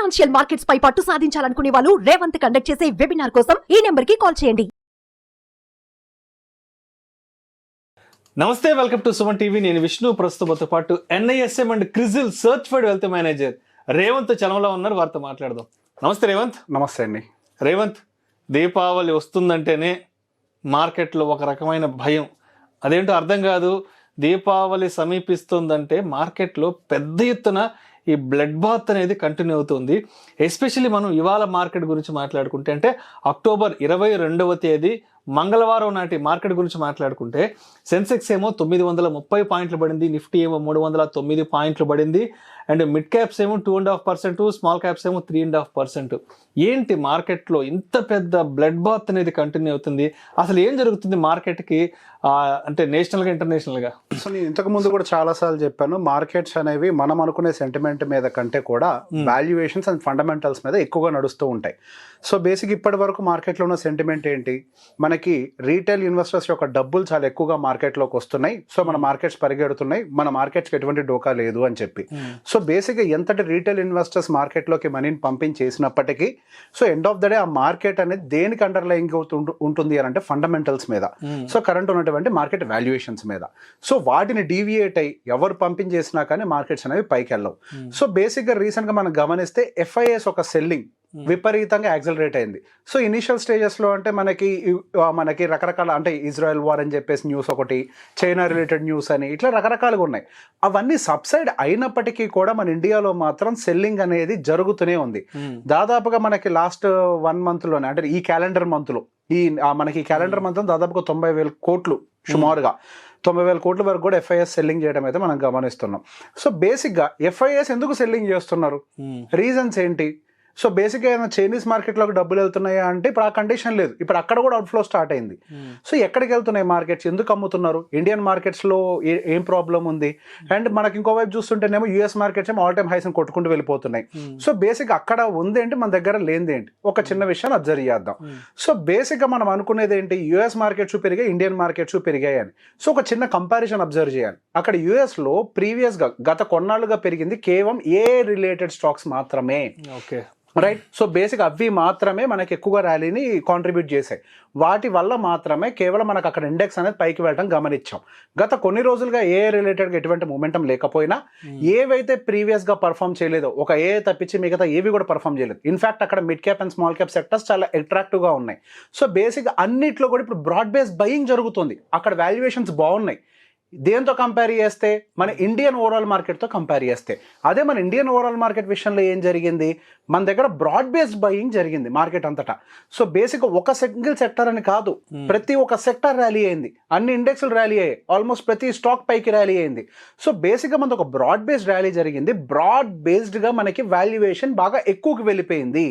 Financial markets పై పట్టు సాధించాలనుకునే వాళ్ళు Revanth conduct చేసే వెబినార్ కోసం ఈ నెంబర్ కి కాల్ చేయండి. నమస్తే, వెల్కమ్ టు సుమన్ టీవీ. నేను విష్ణు. ప్రస్తుతంతో పాటు NISM and CRISIL certified wealth manager Revanth చలంలో ఉన్నారు. వారితో మాట్లాడదాం. నమస్తే రేవంత్. నమస్తే అండి. రేవంత్, దీపావళి వస్తుందంటేనే మార్కెట్లో ఒక రకమైన భయం. అదేంటో అర్థం కాదు. దీపావళి సమీపిస్తుందంటే మార్కెట్లో పెద్ద ఎత్తున ఈ బ్లడ్ బాత్ అనేది కంటిన్యూ అవుతుంది. ఎస్పెషల్లీ మనం ఇవాళ మార్కెట్ గురించి మాట్లాడుకుంటే, అంటే అక్టోబర్ 22వ తేదీ మంగళవారం నాటి మార్కెట్ గురించి మాట్లాడుకుంటే, సెన్సెక్స్ ఏమో 930 పాయింట్లు పడింది, నిఫ్టీ ఏమో 309 పాయింట్లు పడింది, అండ్ మిడ్ క్యాప్స్ ఏమో 2.5%, స్మాల్ క్యాప్స్ ఏమో 3.5%. ఏంటి మార్కెట్లో ఇంత పెద్ద బ్లడ్ బాత్ అనేది కంటిన్యూ అవుతుంది? అసలు ఏం జరుగుతుంది మార్కెట్కి, అంటే నేషనల్గా ఇంటర్నేషనల్గా? సో నేను ఇంతకు ముందు కూడా చాలాసార్లు చెప్పాను, మార్కెట్స్ అనేవి మనం అనుకునే సెంటిమెంట్ మీద కంటే కూడా వాల్యుయేషన్స్ అండ్ ఫండమెంటల్స్ మీద ఎక్కువగా నడుస్తూ ఉంటాయి. సో బేసిక్ ఇప్పటి వరకు మార్కెట్లో ఉన్న సెంటిమెంట్ ఏంటి, మనకి రీటైల్ ఇన్వెస్టర్స్ యొక్క డబ్బులు చాలా ఎక్కువగా మార్కెట్లోకి వస్తున్నాయి. సో మన మార్కెట్స్ పరిగెడుతున్నాయి, మన మార్కెట్స్కి ఎటువంటి డోకా లేదు అని చెప్పి. సో బేసిక్గా ఎంతటి రీటైల్ ఇన్వెస్టర్స్ మార్కెట్లోకి మనీని పంపించేసినప్పటికీ, so end of the day ఆ మార్కెట్ అనేది దేనికి అండర్లయింగ్ ఉంటుంది అని అంటే ఫండమెంటల్స్ మీద, సో కరెంట్ ఉన్నటువంటి మార్కెట్ వాల్యుయేషన్స్ మీద. సో వాటిని డీవియేట్ అయ్యి ఎవరు పంపించేసినా కానీ మార్కెట్స్ అనేవి పైకి వెళ్ళవు. సో బేసిక్గా రీసెంట్గా మనం గమనిస్తే FIS ఒక సెల్లింగ్ విపరీతంగా యాక్సలరేట్ అయింది. సో ఇనిషియల్ స్టేజెస్లో అంటే మనకి రకరకాల, అంటే ఇజ్రాయెల్ వార్ అని చెప్పేసి న్యూస్ ఒకటి, చైనా రిలేటెడ్ న్యూస్ అని, ఇట్లా రకరకాలుగా ఉన్నాయి. అవన్నీ సబ్సైడ్ అయినప్పటికీ కూడా మన ఇండియాలో మాత్రం సెల్లింగ్ అనేది జరుగుతూనే ఉంది. దాదాపుగా మనకి లాస్ట్ 1 మంత్లోనే, అంటే ఈ క్యాలెండర్ మంత్లో, మనకి క్యాలెండర్ మంత్ దాదాపుగా 90,000 కోట్లు, సుమారుగా 90,000 కోట్ల వరకు కూడా FIS సెల్లింగ్ చేయడం అయితే మనం గమనిస్తున్నాం. సో బేసిక్గా FIS ఎందుకు సెల్లింగ్ చేస్తున్నారు, రీజన్స్ ఏంటి? సో బేసిక్గా ఏమైనా చైనీస్ మార్కెట్లోకి డబ్బులు వెళ్తున్నాయా అంటే ఇప్పుడు ఆ కండిషన్ లేదు. ఇప్పుడు అక్కడ కూడా అవుట్ఫ్లో స్టార్ట్ అయింది. సో ఎక్కడికి వెళ్తున్నాయి మార్కెట్స్, ఎందుకు అమ్ముతున్నారు, ఇండియన్ మార్కెట్స్లో ఏం ప్రాబ్లం ఉంది? అండ్ మనకి ఇంకోవైపు చూస్తుంటేనేమో US మార్కెట్స్ ఏమో ఆల్ టైమ్ హైస్ కొట్టుకుంటూ వెళ్ళిపోతున్నాయి. సో బేసిక్గా అక్కడ ఉంది ఏంటి, మన దగ్గర లేనిది ఏంటి, ఒక చిన్న విషయాన్ని అబ్జర్వ్ చేద్దాం. సో బేసిక్గా మనం అనుకునేది ఏంటి, US మార్కెట్స్ పెరిగాయి, ఇండియన్ మార్కెట్స్ పెరిగాయి అని. సో ఒక చిన్న కంపారిజన్ అబ్జర్వ్ చేయాలి. అక్కడ USలో ప్రీవియస్గా గత కొన్నాళ్ళుగా పెరిగింది కేవలం రిలేటెడ్ స్టాక్స్ మాత్రమే. Okay, right. సో బేసిక్ అవి మాత్రమే మనకి ఎక్కువగా ర్యాలీని కాంట్రిబ్యూట్ చేశాయి. వాటి వల్ల మాత్రమే కేవలం మనకు అక్కడ ఇండెక్స్ అనేది పైకి వెళ్ళడం గమనించాం. గత కొన్ని రోజులుగా రిలేటెడ్గా ఎటువంటి మూమెంటం లేకపోయినా, ఏవైతే ప్రీవియస్గా పర్ఫామ్ చేయలేదో, ఒక తప్పించి మిగతా ఏవి కూడా పర్ఫామ్ చేయలేదు. ఇన్ఫాక్ట్ అక్కడ mid cap and small cap sectors చాలా అట్రాక్టివ్గా ఉన్నాయి. సో బేసిక్ అన్నిట్లో కూడా ఇప్పుడు బ్రాడ్ బేస్ బయింగ్ జరుగుతుంది. అక్కడ వాల్యుయేషన్స్ బాగున్నాయి. దేంతో కంపేర్ చేస్తే, మన ఇండియన్ ఓవరాల్ మార్కెట్తో కంపేర్ చేస్తే. అదే మన ఇండియన్ ఓవరాల్ మార్కెట్ విషయంలో ఏం జరిగింది, మన దగ్గర బ్రాడ్ బేస్డ్ బయింగ్ జరిగింది మార్కెట్ అంతటా. సో బేసిక్ ఒక సింగిల్ సెక్టర్ అని కాదు, ప్రతి ఒక్క సెక్టర్ ర్యాలీ అయింది, అన్ని ఇండెక్స్లు ర్యాలీ అయ్యాయి, ఆల్మోస్ట్ ప్రతి స్టాక్ పైకి ర్యాలీ అయింది. సో బేసిక్గా మనకు ఒక బ్రాడ్ బేస్డ్ ర్యాలీ జరిగింది. బ్రాడ్ బేస్డ్గా మనకి వాల్యుయేషన్ బాగా ఎక్కువకి వెళ్ళిపోయింది,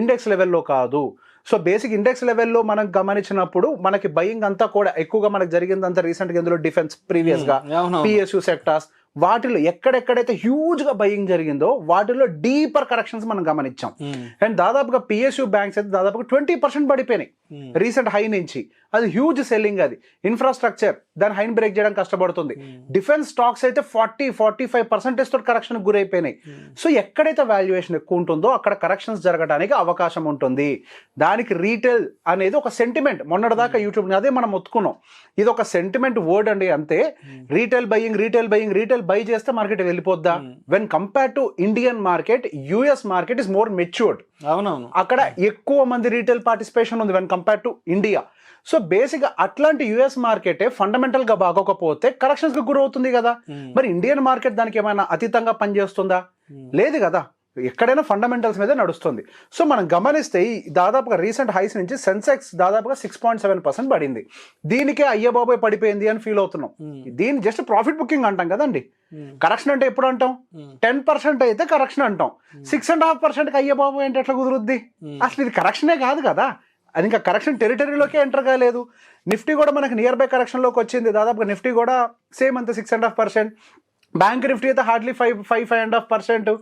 ఇండెక్స్ లెవెల్లో కాదు. సో బేసిక్ ఇండెక్స్ లెవెల్లో మనం గమనించినప్పుడు మనకి బయింగ్ అంతా కూడా ఎక్కువగా మనకు జరిగిందంతా రీసెంట్గా ఇందులో డిఫెన్స్, ప్రీవియస్గా PSU సెక్టార్స్, వాటిలో ఎక్కడెక్కడైతే హ్యూజ్గా బయింగ్ జరిగిందో వాటిలో డీపర్ కరెక్షన్స్ మనం గమనించాం. అండ్ దాదాపుగా PSU బ్యాంక్స్ అయితే దాదాపుగా 20% పడిపోయినాయి రీసెంట్ హై నుంచి. అది హ్యూజ్ సెల్లింగ్. అది ఇన్ఫ్రాస్ట్రక్చర్ దాని హైని బ్రేక్ చేయడం కష్టపడుతుంది. డిఫెన్స్ స్టాక్స్ అయితే 40-45% తోటి కరెక్షన్ గురైపోయినాయి. సో ఎక్కడైతే వాల్యుయేషన్ ఎక్కువ ఉంటుందో అక్కడ కరెక్షన్స్ జరగడానికి అవకాశం ఉంటుంది. దానికి రీటైల్ అనేది ఒక సెంటిమెంట్. మొన్నటిదాకా యూట్యూబ్ అదే మనం ఒత్తుకున్నాం, ఇది ఒక సెంటిమెంట్ వర్డ్ అండి, అంతే. రీటైల్ బయింగ్ బై చేస్తే మార్కెట్ వెళ్ళిపోద్దా? When compare to Indian market, US market is more matured. అవునవును, అక్కడ ఎక్కువ మంది రీటైల్ పార్టిసిపేషన్ ఉంది when compare to India. So బేసిక్గా అట్లాంటి US మార్కెటే ఫండమెంటల్గా బాగోకపోతే కరెక్షన్స్కి గురవుతుంది కదా. మరి ఇండియన్ మార్కెట్ దానికి ఏమైనా అతీతంగా పనిచేస్తుందా? లేదు కదా. ఎక్కడైనా ఫండమెంటల్స్ మీద నడుస్తుంది. సో మనం గమనిస్తే దాదాపుగా రీసెంట్ హైస్ నుంచి సెన్సెక్స్ దాదాపుగా 6.7% పడింది. దీనికే అయ్యే బాబాయ్ పడిపోయింది అని ఫీల్ అవుతున్నాం. దీన్ని జస్ట్ ప్రాఫిట్ బుకింగ్ అంటాం కదండి. కరెక్షన్ అంటే ఎప్పుడు అంటాం, 10% అయితే కరెక్షన్ అంటాం. 6.5%కి అయ్యే బాబాయ్ అంటే ఎట్లా కుదురుద్ది? అసలు ఇది కరెక్షనే కాదు కదా, అది ఇంకా కరెక్షన్ టెరిటరీలోకే ఎంటర్ కాలేదు. నిఫ్టీ కూడా మనకి నియర్ బై కరెక్షన్లోకి వచ్చింది. దాదాపుగా నిఫ్టీ కూడా సేమ్ అంతే 6.5%. బ్యాంక్ నిఫ్టీ అయితే హార్డ్లీ 5.5%.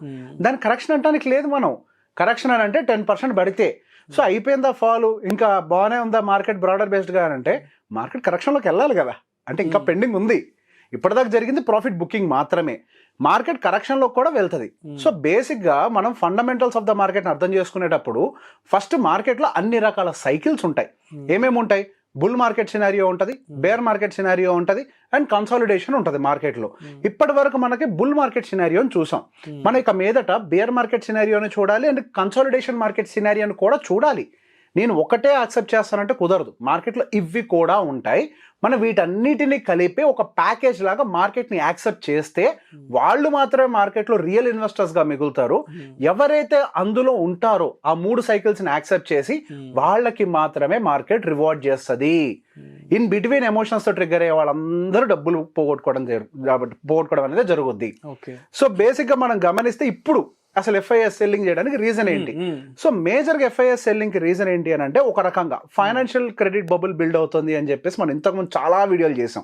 దాని కరెక్షన్ అంటానికి లేదు. మనం కరెక్షన్ అని అంటే 10% పడితే. సో అయిపోయిందా ఫాలు, ఇంకా బాగానే ఉందా మార్కెట్ బ్రాడర్ బేస్డ్గా అని అంటే మార్కెట్ కరెక్షన్లోకి వెళ్ళాలి కదా, అంటే ఇంకా పెండింగ్ ఉంది. ఇప్పటిదాకా జరిగింది ప్రాఫిట్ బుకింగ్ మాత్రమే. మార్కెట్ కరెక్షన్ లో కూడా వెళ్తుంది. సో బేసిక్ గా మనం ఫండమెంటల్స్ ఆఫ్ ద మార్కెట్ అర్థం చేసుకునేటప్పుడు ఫస్ట్ మార్కెట్ లో అన్ని రకాల సైకిల్స్ ఉంటాయి. ఏమేమి ఉంటాయి? బుల్ మార్కెట్ సినారియో ఉంటుంది, బేర్ మార్కెట్ సినారియో ఉంటుంది, అండ్ కన్సాలిడేషన్ ఉంటుంది మార్కెట్ లో. ఇప్పటి వరకు మనకి బుల్ మార్కెట్ సినారియోని చూసాం. మన ఇక మీదట బేర్ మార్కెట్ సినారియోని చూడాలి అండ్ కన్సాలిడేషన్ మార్కెట్ సినారియోని కూడా చూడాలి. నేను ఒకటే యాక్సెప్ట్ చేస్తానంటే కుదరదు. మార్కెట్లో ఇవి కూడా ఉంటాయి. మనం వీటన్నిటిని కలిపి ఒక ప్యాకేజ్ లాగా మార్కెట్ని యాక్సెప్ట్ చేస్తే వాళ్ళు మాత్రమే మార్కెట్లో రియల్ ఇన్వెస్టర్స్గా మిగులుతారు. ఎవరైతే అందులో ఉంటారో ఆ 3 సైకిల్స్ని యాక్సెప్ట్ చేసి వాళ్ళకి మాత్రమే మార్కెట్ రివార్డ్ చేస్తుంది. ఇన్ బిట్వీన్ ఎమోషన్స్తో ట్రిగ్గర్ అయ్యే వాళ్ళందరూ డబ్బులు పోగొట్టుకోవడం అనేది జరుగుద్ది. సో బేసిక్గా మనం గమనిస్తే ఇప్పుడు అసలు ఎఫ్ఐఎస్ సెల్లింగ్ చేయడానికి రీజన్ ఏంటి? సో మేజర్గా ఎఫ్ఐఎస్ సెల్లింగ్ కి రీజన్ ఏంటి అని అంటే, ఒక రకంగా ఫైనాన్షియల్ క్రెడిట్ బబుల్ బిల్డ్ అవుతుంది అని చెప్పేసి మనం ఇంతకుముందు చాలా వీడియోలు చేసాం.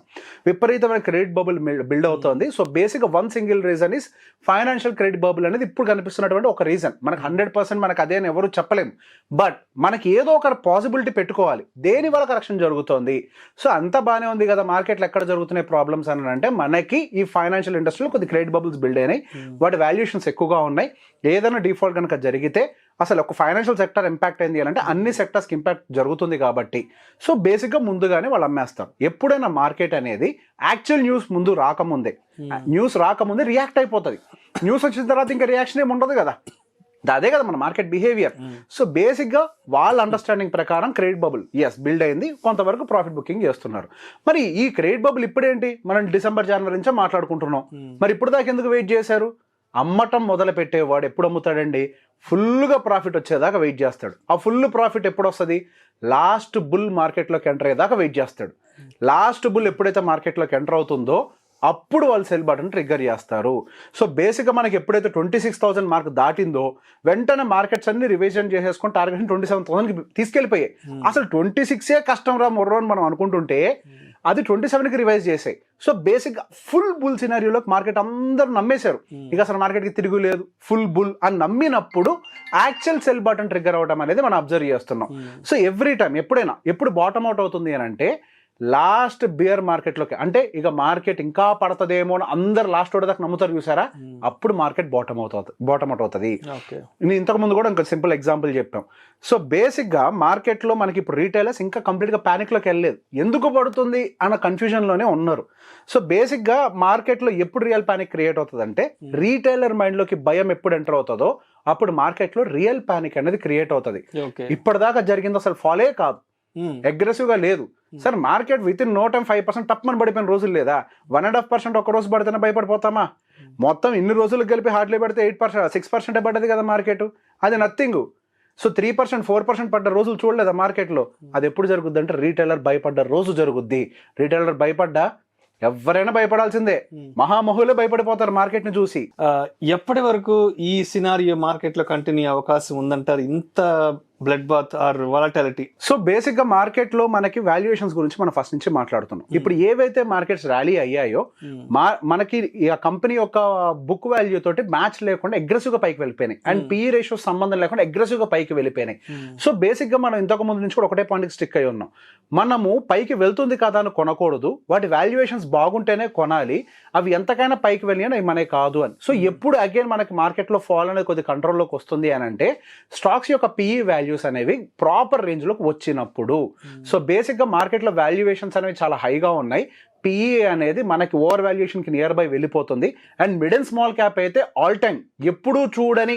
విపరీతమైన క్రెడిట్ బబుల్ బిల్డ్ అవుతుంది. సో బేసిక్గా one single reason is financial credit bubble అనేది ఇప్పుడు కనిపిస్తున్నటువంటి ఒక రీజన్. మనకు 100% మనకు అదే ఎవరు చెప్పలేము. బట్ మనకి ఏదో ఒక పాసిబిలిటీ పెట్టుకోవాలి, దేని వల్ల కరెక్షన్ జరుగుతుంది. సో అంతా బాగానే ఉంది కదా, మార్కెట్లో ఎక్కడ జరుగుతున్నాయి ప్రాబ్లమ్స్ అని అంటే, మనకి ఈ ఫైనాన్షియల్ ఇండస్ట్రీలో కొద్ది క్రెడిట్ బబుల్స్ బిల్డ్ అయినాయి, వాటి వాల్యుయేషన్స్ ఎక్కువగా ఉన్నాయి. ఏదైనా డిఫాల్ట్ కనుక జరిగితే అసలు ఒక ఫైనాన్షియల్ సెక్టర్ ఇంపాక్ట్ అయింది అని అంటే అన్ని సెక్టర్స్కి ఇంపాక్ట్ జరుగుతుంది కాబట్టి సో బేసిక్గా ముందుగానే వాళ్ళు అమ్మేస్తారు. ఎప్పుడైనా మార్కెట్ అనేది యాక్చువల్ న్యూస్ ముందు రాకముందే, న్యూస్ రాకముందే రియాక్ట్ అయిపోతుంది. న్యూస్ వచ్చిన తర్వాత ఇంకా రియాక్షన్ ఏమి ఉండదు కదా, అదే కదా మన మార్కెట్ బిహేవియర్. సో బేసిక్గా వాళ్ళ అండర్స్టాండింగ్ ప్రకారం క్రెడిట్ బబుల్ బిల్డ్ అయింది, కొంతవరకు ప్రాఫిట్ బుకింగ్ చేస్తున్నారు. మరి ఈ క్రెడిట్ బబుల్ ఇప్పుడేంటి, మనం డిసెంబర్ జనవరి నుంచే మాట్లాడుకుంటున్నాం. మరి ఇప్పుడు దాకా ఎందుకు వెయిట్ చేశారు? అమ్మటం మొదలు పెట్టేవాడు ఎప్పుడు అమ్ముతాడండి? ఫుల్గా ప్రాఫిట్ వచ్చేదాకా వెయిట్ చేస్తాడు. ఆ ఫుల్ ప్రాఫిట్ ఎప్పుడు వస్తుంది? లాస్ట్ బుల్ మార్కెట్లోకి ఎంటర్ అయ్యేదాకా వెయిట్ చేస్తాడు. లాస్ట్ బుల్ ఎప్పుడైతే మార్కెట్లోకి ఎంటర్ అవుతుందో అప్పుడు వాళ్ళు సెల్ బటన్ ట్రిగ్గర్ చేస్తారు. సో బేసిక్గా మనకి ఎప్పుడైతే 26,000 మార్క్ దాటిందో వెంటనే మార్కెట్స్ అన్ని రివిజన్ చేసేసుకొని టార్గెట్ 27,000కి తీసుకెళ్ళిపోయాయి. అసలు 26 కష్టం రా మొర్రో అని మనం అనుకుంటుంటే అది 27కి రివైజ్ చేసాయి. సో బేసిక్ ఫుల్ బుల్ సినారియోలోకి మార్కెట్ అందరూ నమ్మేశారు. ఇక అసలు మార్కెట్కి తిరుగు లేదు, ఫుల్ బుల్ అని నమ్మినప్పుడు యాక్చువల్ సెల్ బటన్ ట్రిగ్గర్ అవడం అనేది మనం అబ్జర్వ్ చేస్తున్నాం. సో ఎవ్రీ టైం ఎప్పుడు బాటమ్ అవుట్ అవుతుంది అని అంటే లాస్ట్ బియర్ మార్కెట్లోకి, అంటే ఇక మార్కెట్ ఇంకా పడుతుందేమో అని అందరు లాస్ట్ దాకా నమ్ముతారు చూసారా, అప్పుడు మార్కెట్ బాటమ్ అవుట్ అవుతుంది. నేను ఇంతకు ముందు కూడా ఇంకా సింపుల్ ఎగ్జాంపుల్ చెప్పాం. సో బేసిక్గా మార్కెట్లో మనకి ఇప్పుడు రీటైలర్స్ ఇంకా కంప్లీట్గా ప్యానిక్లోకి వెళ్ళలేదు, ఎందుకు పడుతుంది అన్న కన్ఫ్యూజన్లోనే ఉన్నారు. సో బేసిక్గా మార్కెట్లో ఎప్పుడు రియల్ ప్యానిక్ క్రియేట్ అవుతుంది అంటే, రీటైలర్ మైండ్లోకి భయం ఎప్పుడు ఎంటర్ అవుతుందో అప్పుడు మార్కెట్లో రియల్ ప్యానిక్ అనేది క్రియేట్ అవుతుంది. ఇప్పటిదాకా జరిగింది అసలు ఫాలో కాదు, అగ్రెసివ్గా లేదు sir. Market within no time 5% తప్పమని పడిపోయిన రోజులు లేదా? 1.5% ఒక రోజు పడితేనే భయపడిపోతామా? మొత్తం ఇన్ని రోజులకు కలిపి హార్డ్లీ పడితే 6% పడ్డది కదా మార్కెట్, అది నథింగ్. సో 3%, 4% పడ్డ రోజులు చూడలేదా మార్కెట్లో? అది ఎప్పుడు జరుగుద్ది అంటే రీటైలర్ భయపడ్డ రోజు జరుగుద్ది. రీటైలర్ భయపడ్డా ఎవరైనా భయపడాల్సిందే, మహామహులే భయపడిపోతారు మార్కెట్ ని చూసి. ఎప్పటి వరకు ఈ సినారియో మార్కెట్ లో కంటిన్యూ అవకాశం ఉందంటారు, ఇంత blood bath or volatility? So basic గా మార్కెట్ లో మనకి వాల్యుయేషన్స్ గురించి మనం ఫస్ట్ నుంచి మాట్లాడుతున్నాం. ఇప్పుడు ఏవైతే మార్కెట్స్ ర్యాలీ అయ్యాయో మనకి ఆ కంపెనీ యొక్క బుక్ వాల్యూ తోటి మ్యాచ్ లేకుండా అగ్రెసివ్ గా పైకి వెళ్ళిపోయినాయి, అండ్ పిఈ రేషియో సంబంధం లేకుండా అగ్రెసివ్ గా పైకి వెళ్ళిపోయినాయి. సో బేసిక్ గా మనం ఇంతకు ముందు నుంచి కూడా ఒకటే పాయింట్ స్టిక్ అయి ఉన్నాం. మనము పైకి వెళ్తుంది కదా అని కొనకూడదు, వాటి వాల్యుయేషన్స్ బాగుంటేనే కొనాలి, అవి ఎంతకైనా పైకి వెళ్ళి అవి మనే కాదు అని. సో ఎప్పుడు అగైన్ మనకి మార్కెట్లో ఫాల్ అనేది కొద్ది కంట్రోల్లోకి వస్తుంది అని అంటే స్టాక్స్ యొక్క పిఈ వాల్యూస్ అనేవి ప్రాపర్ రేంజ్ లోకి వచ్చినప్పుడు. సో బేసిక్ గా మార్కెట్ లో వాల్యుయేషన్స్ అనేవి చాలా హైగా ఉన్నాయి, పిఈ అనేది మనకి ఓవర్ వాల్యుయేషన్ కి నియర్ బై వెళ్ళిపోతుంది, and mid and small cap అయితే ఆల్ టైమ్ ఎప్పుడూ చూడని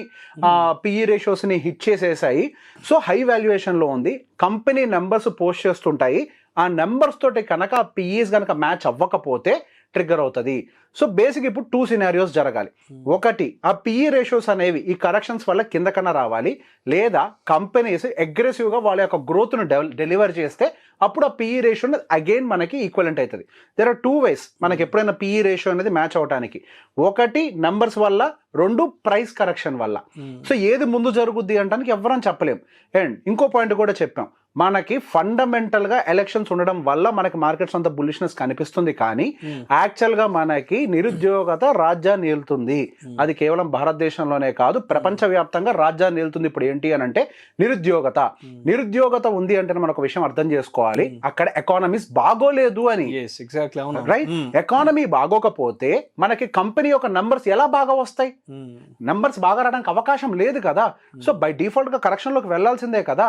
పిఈ రేషియోస్ ని హిట్ చేసేసాయి. సో హై వాల్యుయేషన్ లో ఉంది, కంపెనీ నెంబర్స్ పోస్ట్ చేస్తుంటాయి, ఆ నెంబర్స్ తోటి కనుక పిఈస్ కనుక మ్యాచ్ అవ్వకపోతే ట్రిగ్గర్ అవుతుంది. సో బేసిక్ ఇప్పుడు 2 సినారియోస్ జరగాలి. ఒకటి, ఆ పిఈ రేషియోస్ అనేవి ఈ కరెక్షన్స్ వల్ల కింద కన్నా రావాలి, లేదా కంపెనీస్ అగ్రెసివ్గా వాళ్ళ యొక్క గ్రోత్ను డెలివర్ చేస్తే అప్పుడు ఆ పిఈ రేషియో అగైన్ మనకి ఈక్వలెంట్ అవుతుంది. దేర్ ఆర్ 2 ways మనకి ఎప్పుడైనా పిఈ రేషియో అనేది మ్యాచ్ అవడానికి. ఒకటి నెంబర్స్ వల్ల, 2 ప్రైస్ కరెక్షన్ వల్ల. సో ఏది ముందు జరుగుద్ది అంటానికి ఎవరని చెప్పలేం. అండ్ ఇంకో పాయింట్ కూడా చెప్పాం, మనకి ఫండమెంటల్ గా ఎలక్షన్స్ ఉండడం వల్ల మనకి మార్కెట్స్ అంత బుల్లిష్నెస్ కనిపిస్తుంది, కానీ యాక్చువల్ గా మనకి నిరుద్యోగత రాజ్యాన్ని ఏలుతుంది. అది కేవలం భారతదేశంలోనే కాదు, ప్రపంచవ్యాప్తంగా రాజ్యాన్ని ఏలుతుంది. ఇప్పుడు ఏంటి అని అంటే నిరుద్యోగత ఉంది అంటే మనం ఒక విషయం అర్థం చేసుకోవాలి, అక్కడ ఎకానమీస్ బాగోలేదు అని. రైట్, ఎకానమీ బాగోకపోతే మనకి కంపెనీ యొక్క నంబర్స్ ఎలా బాగా వస్తాయి? నంబర్స్ బాగా రావడానికి అవకాశం లేదు కదా. సో బై డిఫాల్ట్ గా కరెక్షన్ లోకి వెళ్లాల్సిందే కదా.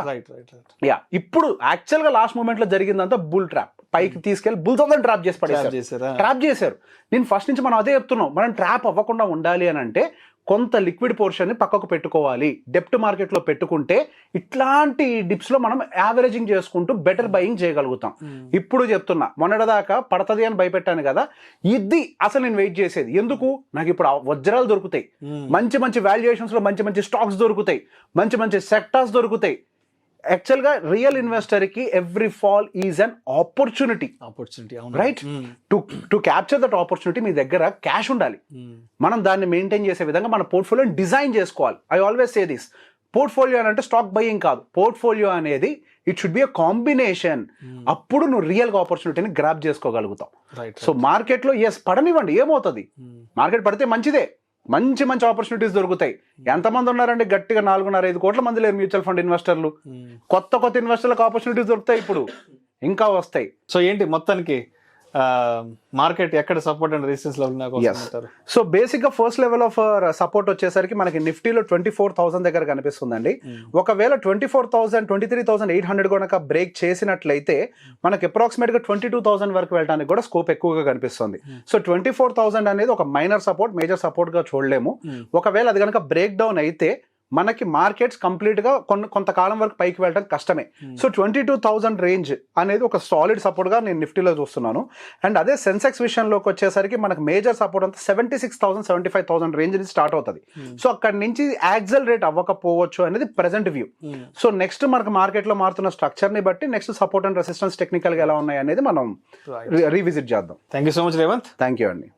యా, ఇప్పుడు యాక్చువల్ గా లాస్ట్ మూమెంట్ లో జరిగిందంతా బుల్ ట్రాప్, పైకి తీసుకెళ్లి బుల్స్ అందరూ ట్రాప్ చేసి ట్రాప్ చేశారు. నేను ఫస్ట్ నుంచి మనం అదే చెప్తున్నాం, మనం ట్రాప్ అవ్వకుండా ఉండాలి అని అంటే కొంత లిక్విడ్ పోర్షన్ ని పక్కకు పెట్టుకోవాలి. డెప్ట్ మార్కెట్ లో పెట్టుకుంటే ఇట్లాంటి డిప్స్ లో మనం యావరేజింగ్ చేసుకుంటూ బెటర్ బయింగ్ చేయగలుగుతాం. ఇప్పుడు చెప్తున్నా, మొన్నటిదాకా పడతది అని భయపెట్టాను కదా, ఇది అసలు నేను వెయిట్ చేసేది. ఎందుకు? నాకు ఇప్పుడు వజ్రాలు దొరుకుతాయి, మంచి మంచి వాల్యుయేషన్స్ లో మంచి మంచి స్టాక్స్ దొరుకుతాయి, మంచి మంచి సెక్టార్స్ దొరుకుతాయి. యాక్చువల్ గా రియల్ ఇన్వెస్టర్ కి every fall is an opportunity, right? To capture that opportunity మీ దగ్గర క్యాష్ ఉండాలి. మనం దాన్ని మెయింటైన్ చేసే విధంగా మన పోర్ట్ఫోలియోని డిజైన్ చేసుకోవాలి. I always say this, portfolio అని అంటే స్టాక్ బయింగ్ కాదు, పోర్ట్ఫోలియో అనేది it should be a combination. అప్పుడు నువ్వు రియల్ గా ఆపర్చునిటీని గ్రాప్ చేసుకోగలుగుతావు. సో మార్కెట్ లో పడనివ్వండి, ఏమవుతుంది? మార్కెట్ పడితే మంచిదే, మంచి మంచి ఆపర్చునిటీస్ దొరుకుతాయి. ఎంతమంది ఉన్నారండి? గట్టిగా 4.5 కోట్ల మంది లేరు మ్యూచువల్ ఫండ్ ఇన్వెస్టర్లు. కొత్త ఇన్వెస్టర్లకు ఆపర్చునిటీస్ దొరుకుతాయి, ఇప్పుడు ఇంకా వస్తాయి. సో ఏంటి మొత్తానికి మార్కెట్ ఎక్కడ support and resistance level? So basic గా ఫస్ట్ లెవెల్ ఆఫ్ సపోర్ట్ వచ్చేసరికి మనకి నిఫ్టీలో 24,000 దగ్గర కనిపిస్తుందండి. ఒకవేళ 24,000 23,800 కనుక బ్రేక్ చేసినట్లయితే మనకి అప్రాక్సిమేట్ గా 22,000 వరకు వెళ్ళడానికి కూడా స్కోప్ ఎక్కువగా కనిపిస్తుంది. సో 24,000 అనేది ఒక మైనర్ సపోర్ట్, మేజర్ సపోర్ట్ గా చూడలేము. ఒకవేళ అది కనుక బ్రేక్ డౌన్ అయితే మనకి మార్కెట్స్ కంప్లీట్ గా కొంతకాలం వరకు పైకి వెళ్ళడం కష్టమే. సో 22,000 రేంజ్ అనేది ఒక సాలిడ్ సపోర్ట్ గా నేను నిఫ్టీలో చూస్తున్నాను. అండ్ అదే సెన్సెక్స్ విషయంలోకి వచ్చేసరికి మనకి మేజర్ సపోర్ట్ అంతా 76,000 75,000 రేంజ్ నుంచి స్టార్ట్ అవుతుంది. సో అక్కడి నుంచి యాక్సలరేట్ అవ్వకపోవచ్చు అనేది ప్రెసెంట్ వ్యూ. సో నెక్స్ట్ మనకి మార్కెట్ లో మారుతున్న స్ట్రక్చర్ ని బట్టి next support and resistance technical గా ఎలా ఉన్నాయి అనేది మనం రీవిజిట్ చేద్దాం. Thank you so much Revanth. Thank you అండి.